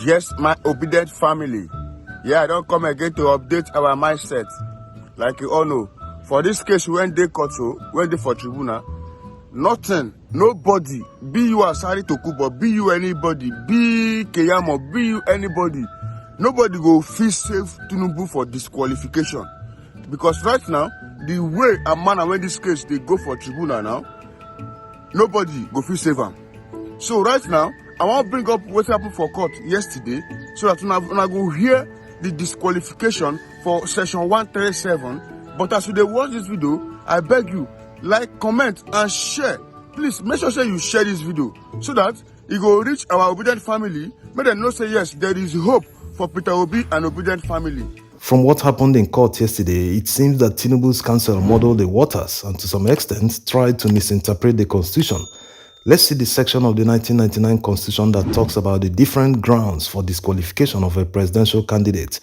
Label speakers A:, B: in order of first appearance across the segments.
A: Yes, my obedient family. Yeah, I don't come again to update our mindset. Like you all know, for this case, when they court, when they for tribunal, nothing, nobody, be you Asari Tokubo, be you anybody, be Keyamo, be you anybody, nobody go feel safe Tinubu for disqualification. Because right now, the way a man when this case they go for tribunal now, nobody go feel save am. So right now, I want to bring up what happened for court yesterday, so that when I go hear the disqualification for section 137. But as you watch this video, I beg you, like, comment, and share. Please make sure you share this video so that it will reach our obedient family. Make them know say yes, there is hope for Peter Obi and obedient family.
B: From what happened in court yesterday, it seems that Tinubu's counsel muddled the waters and to some extent tried to misinterpret the constitution. Let's see the section of the 1999 constitution that talks about the different grounds for disqualification of a presidential candidate,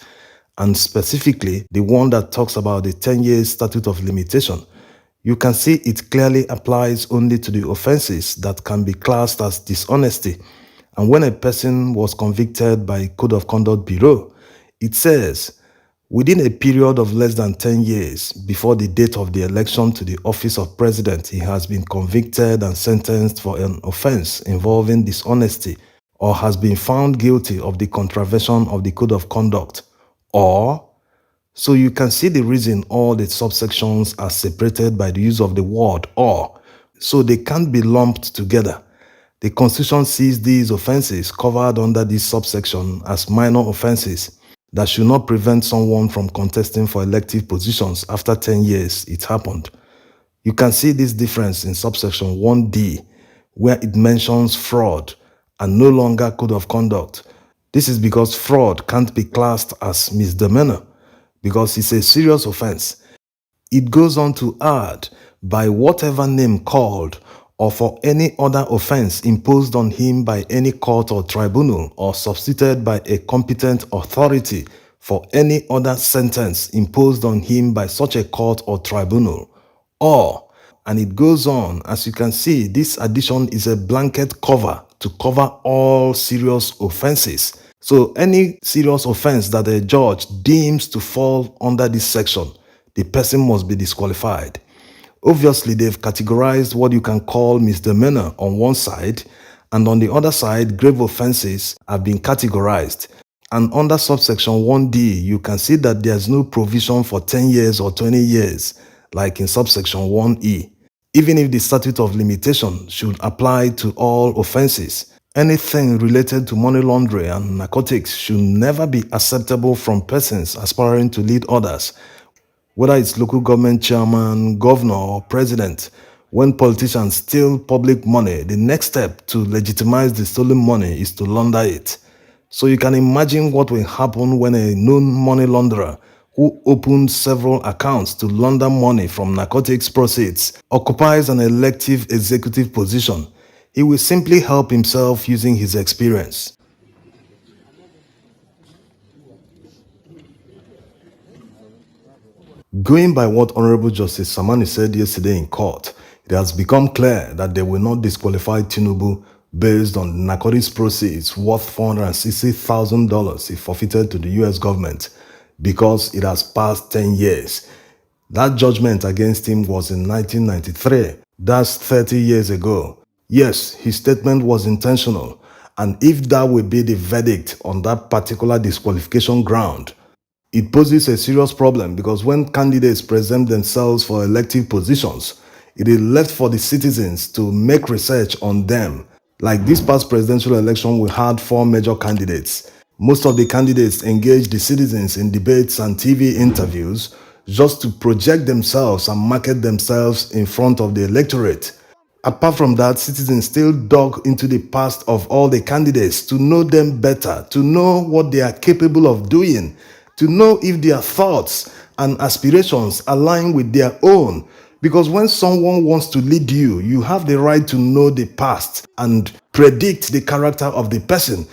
B: and specifically the one that talks about the 10-year statute of limitation. You can see it clearly applies only to the offenses that can be classed as dishonesty. And when a person was convicted by Code of Conduct Bureau, it says, within a period of less than 10 years before the date of the election to the office of president, he has been convicted and sentenced for an offense involving dishonesty or has been found guilty of the contravention of the Code of Conduct. Or, so you can see the reason all the subsections are separated by the use of the word or, so they can't be lumped together. The Constitution sees these offenses covered under this subsection as minor offenses that should not prevent someone from contesting for elective positions after 10 years it happened. You can see this difference in subsection 1D, where it mentions fraud and no longer code of conduct. This is because fraud can't be classed as misdemeanor because it's a serious offense. It goes on to add, by whatever name called or for any other offense imposed on him by any court or tribunal or substituted by a competent authority for any other sentence imposed on him by such a court or tribunal. Or, and it goes on, as you can see, this addition is a blanket cover to cover all serious offenses. So any serious offense that a judge deems to fall under this section, the person must be disqualified. Obviously, they've categorized what you can call misdemeanor on one side, and on the other side, grave offenses have been categorized. And under subsection 1D, you can see that there's no provision for 10 years or 20 years, like in subsection 1E. Even if the statute of limitation should apply to all offenses, anything related to money laundering and narcotics should never be acceptable from persons aspiring to lead others, whether it's local government chairman, governor, or president. When politicians steal public money, the next step to legitimize the stolen money is to launder it. So you can imagine what will happen when a known money launderer who opened several accounts to launder money from narcotics proceeds occupies an elective executive position. He will simply help himself using his experience. Going by what Honorable Justice Samani said yesterday in court, it has become clear that they will not disqualify Tinubu based on narcotics proceeds worth $460,000 he forfeited to the US government because it has passed 10 years. That judgment against him was in 1993. That's 30 years ago. Yes, his statement was intentional, and if that will be the verdict on that particular disqualification ground, it poses a serious problem because when candidates present themselves for elective positions, it is left for the citizens to make research on them. Like this past presidential election, we had 4 major candidates. Most of the candidates engaged the citizens in debates and TV interviews just to project themselves and market themselves in front of the electorate. Apart from that, citizens still dug into the past of all the candidates to know them better, to know what they are capable of doing, to know if their thoughts and aspirations align with their own. Because when someone wants to lead you, you have the right to know the past and predict the character of the person.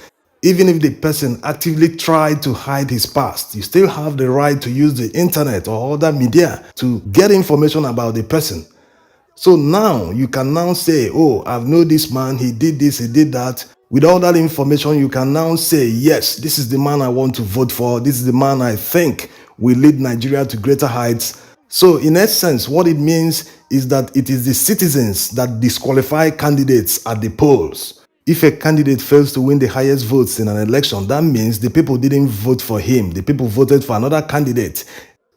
B: Even if the person actively tried to hide his past, you still have the right to use the internet or other media to get information about the person. So now you can now say, oh, I've known this man, he did this, he did that. With all that information, you can now say, yes, this is the man I want to vote for. This is the man I think will lead Nigeria to greater heights. So in essence, what it means is that it is the citizens that disqualify candidates at the polls. If a candidate fails to win the highest votes in an election, that means the people didn't vote for him. The people voted for another candidate.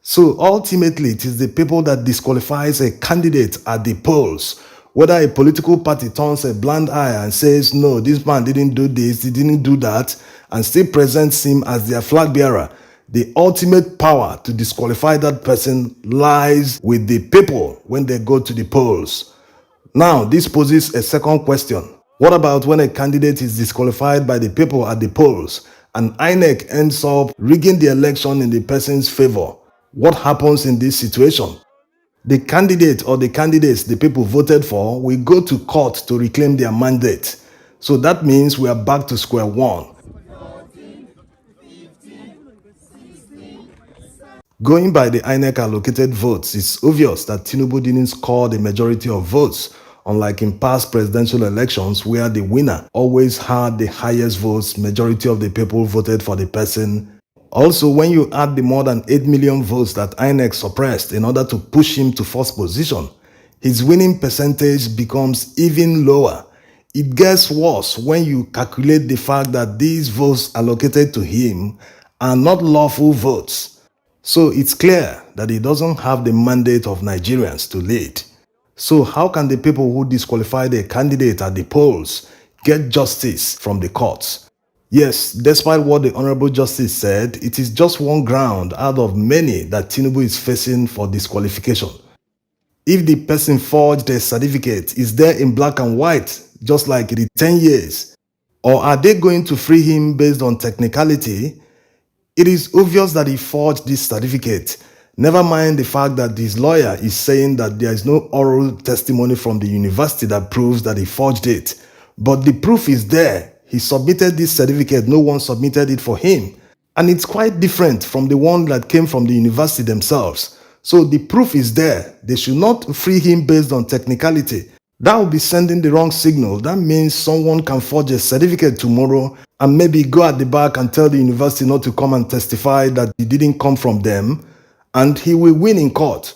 B: So ultimately, it is the people that disqualifies a candidate at the polls. Whether a political party turns a blind eye and says, no, this man didn't do this, he didn't do that, and still presents him as their flag bearer, the ultimate power to disqualify that person lies with the people when they go to the polls. Now, this poses a second question. What about when a candidate is disqualified by the people at the polls and INEC ends up rigging the election in the person's favor? What happens in this situation? The candidate or the candidates the people voted for will go to court to reclaim their mandate. So that means we are back to square one. Going by the INEC allocated votes, it's obvious that Tinubu didn't score the majority of votes, unlike in past presidential elections where the winner always had the highest votes, majority of the people voted for the person. Also, when you add the more than 8 million votes that INEC suppressed in order to push him to first position, his winning percentage becomes even lower. It gets worse when you calculate the fact that these votes allocated to him are not lawful votes. So it's clear that he doesn't have the mandate of Nigerians to lead. So how can the people who disqualified a candidate at the polls get justice from the courts? Yes, despite what the Honorable Justice said, it is just one ground out of many that Tinubu is facing for disqualification. If the person forged a certificate, is there in black and white, just like the 10 years? Or are they going to free him based on technicality? It is obvious that he forged this certificate. Never mind the fact that his lawyer is saying that there is no oral testimony from the university that proves that he forged it. But the proof is there. He submitted this certificate, no one submitted it for him. And it's quite different from the one that came from the university themselves. So the proof is there. They should not free him based on technicality. That would be sending the wrong signal. That means someone can forge a certificate tomorrow and maybe go at the back and tell the university not to come and testify that it didn't come from them, and he will win in court.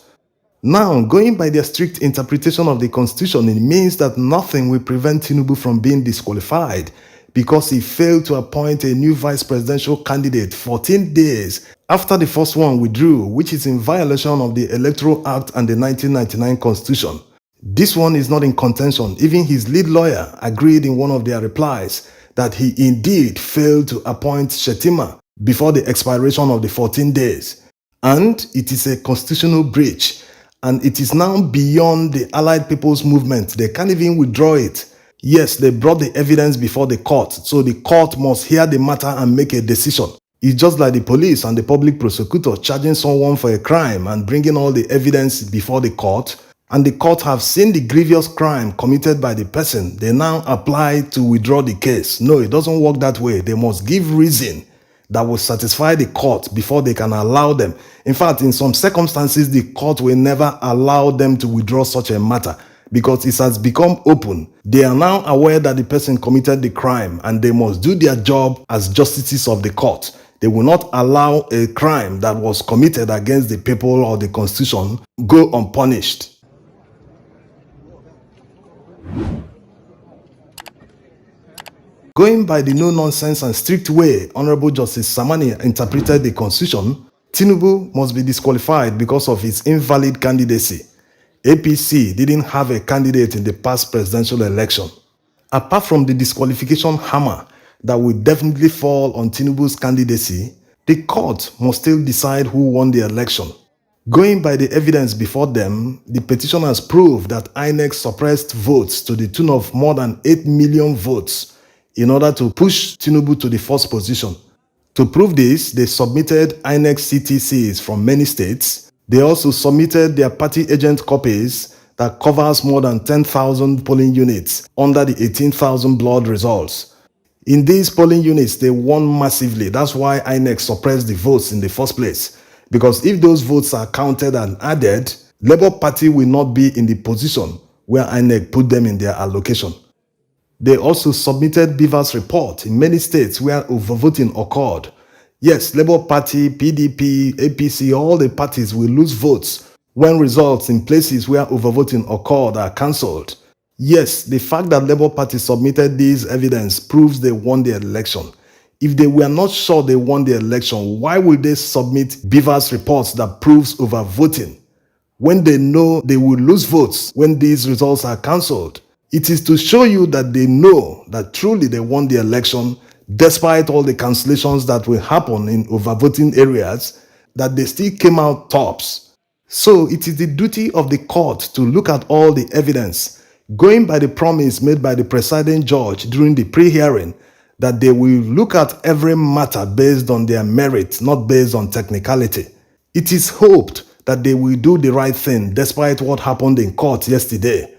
B: Now, going by their strict interpretation of the Constitution, it means that nothing will prevent Tinubu from being disqualified because he failed to appoint a new vice presidential candidate 14 days after the first one withdrew, which is in violation of the Electoral Act and the 1999 Constitution. This one is not in contention. Even his lead lawyer agreed in one of their replies that he indeed failed to appoint Shetima before the expiration of the 14 days. And it is a constitutional breach. And it is now beyond the Allied People's Movement. They can't even withdraw it. Yes, they brought the evidence before the court, so the court must hear the matter and make a decision. It's just like the police and the public prosecutor charging someone for a crime and bringing all the evidence before the court, and the court have seen the grievous crime committed by the person. They now apply to withdraw the case. No, it doesn't work that way. They must give reason that will satisfy the court before they can allow them. In fact, in some circumstances, the court will never allow them to withdraw such a matter because it has become open. They are now aware that the person committed the crime and they must do their job as justices of the court. They will not allow a crime that was committed against the people or the constitution go unpunished. Going by the no-nonsense and strict way Honorable Justice Samani interpreted the Constitution, Tinubu must be disqualified because of his invalid candidacy. APC didn't have a candidate in the past presidential election. Apart from the disqualification hammer that will definitely fall on Tinubu's candidacy, the court must still decide who won the election. Going by the evidence before them, the petitioners proved that INEC suppressed votes to the tune of more than 8 million votes in order to push Tinubu to the first position. To prove this, they submitted INEC CTCs from many states. They also submitted their party agent copies that covers more than 10,000 polling units under the 18,000 blood results. In these polling units, they won massively. That's why INEC suppressed the votes in the first place. Because if those votes are counted and added, Labour Party will not be in the position where INEC put them in their allocation. They also submitted Beaver's report in many states where overvoting occurred. Yes, Labour Party, PDP, APC, all the parties will lose votes when results in places where overvoting occurred are cancelled. Yes, the fact that Labour Party submitted this evidence proves they won the election. If they were not sure they won the election, why would they submit Beaver's reports that proves overvoting when they know they will lose votes when these results are cancelled? It is to show you that they know that truly they won the election despite all the cancellations that will happen in overvoting areas, that they still came out tops. So it is the duty of the court to look at all the evidence, going by the promise made by the presiding judge during the pre-hearing that they will look at every matter based on their merit, not based on technicality. It is hoped that they will do the right thing despite what happened in court yesterday.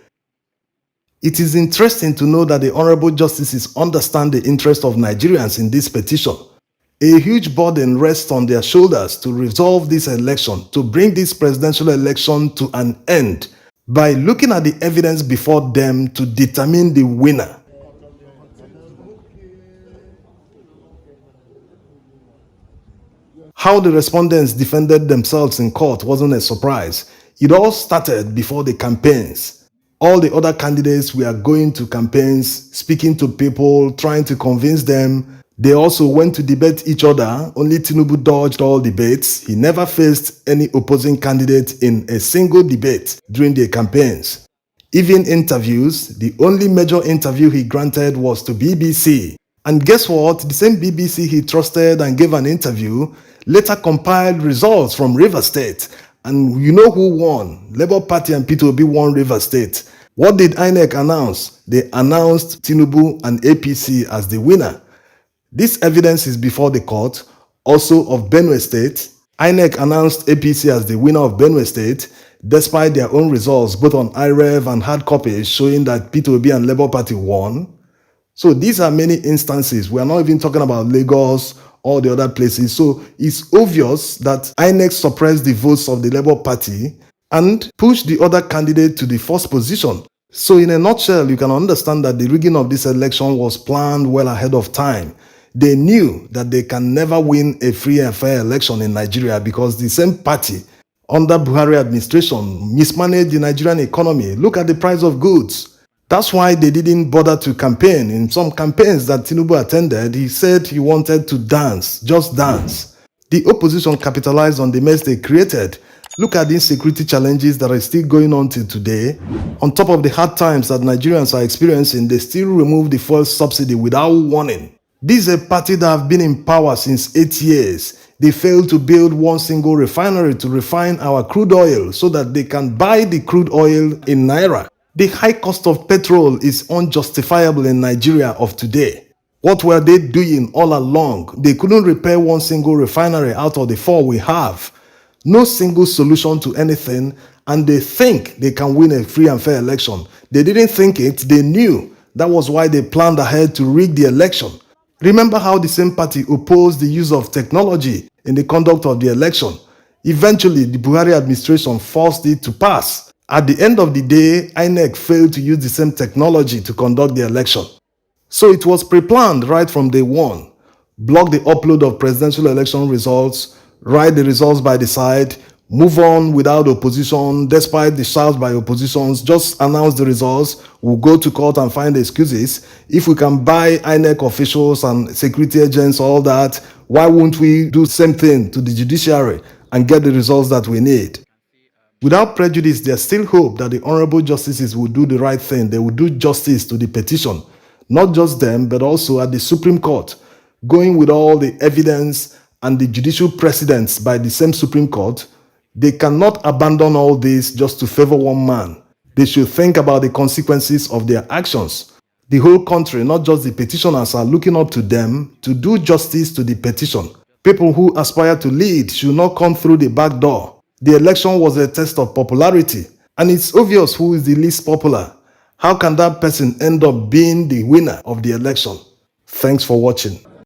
B: It is interesting to know that the honorable justices understand the interest of Nigerians in this petition. A huge burden rests on their shoulders to resolve this election, to bring this presidential election to an end by looking at the evidence before them to determine the winner. How the respondents defended themselves in court wasn't a surprise. It all started before the campaigns. All the other candidates were going to campaigns, speaking to people, trying to convince them. They also went to debate each other. Only Tinubu dodged all debates. He never faced any opposing candidate in a single debate during the campaigns. Even interviews, the only major interview he granted was to BBC. And guess what? The same BBC he trusted and gave an interview later compiled results from Rivers State. And you know who won? Labour Party and P2B won Rivers State. What did INEC announce? They announced Tinubu and APC as the winner. This evidence is before the court, also of Benue State. INEC announced APC as the winner of Benue State, despite their own results, both on IREV and hard copies, showing that P2B and Labour Party won. So these are many instances. We are not even talking about Lagos, all the other places. So it's obvious that INEC suppressed the votes of the Labour Party and pushed the other candidate to the first position. So in a nutshell, you can understand that the rigging of this election was planned well ahead of time. They knew that they can never win a free and fair election in Nigeria because the same party under Buhari administration mismanaged the Nigerian economy. Look at the price of goods. That's why they didn't bother to campaign. In some campaigns that Tinubu attended, he said he wanted to dance, just dance. The opposition capitalized on the mess they created. Look at the insecurity challenges that are still going on till today. On top of the hard times that Nigerians are experiencing, they still remove the fuel subsidy without warning. This is a party that have been in power since 8 years. They failed to build one single refinery to refine our crude oil so that they can buy the crude oil in Naira. The high cost of petrol is unjustifiable in Nigeria of today. What were they doing all along? They couldn't repair one single refinery out of the 4 we have. No single solution to anything, and they think they can win a free and fair election. They didn't think it, they knew. That was why they planned ahead to rig the election. Remember how the same party opposed the use of technology in the conduct of the election. Eventually, the Buhari administration forced it to pass. At the end of the day, INEC failed to use the same technology to conduct the election. So it was pre-planned right from day one. Block the upload of presidential election results, write the results by the side, move on without opposition, despite the shouts by oppositions, just announce the results, we'll go to court and find excuses. If we can buy INEC officials and security agents, all that, why won't we do the same thing to the judiciary and get the results that we need? Without prejudice, there's still hope that the honorable justices will do the right thing. They will do justice to the petition. Not just them, but also at the Supreme Court, going with all the evidence and the judicial precedents by the same Supreme Court. They cannot abandon all this just to favor one man. They should think about the consequences of their actions. The whole country, not just the petitioners, are looking up to them to do justice to the petition. People who aspire to lead should not come through the back door. The election was a test of popularity, and it's obvious who is the least popular. How can that person end up being the winner of the election? Thanks for watching.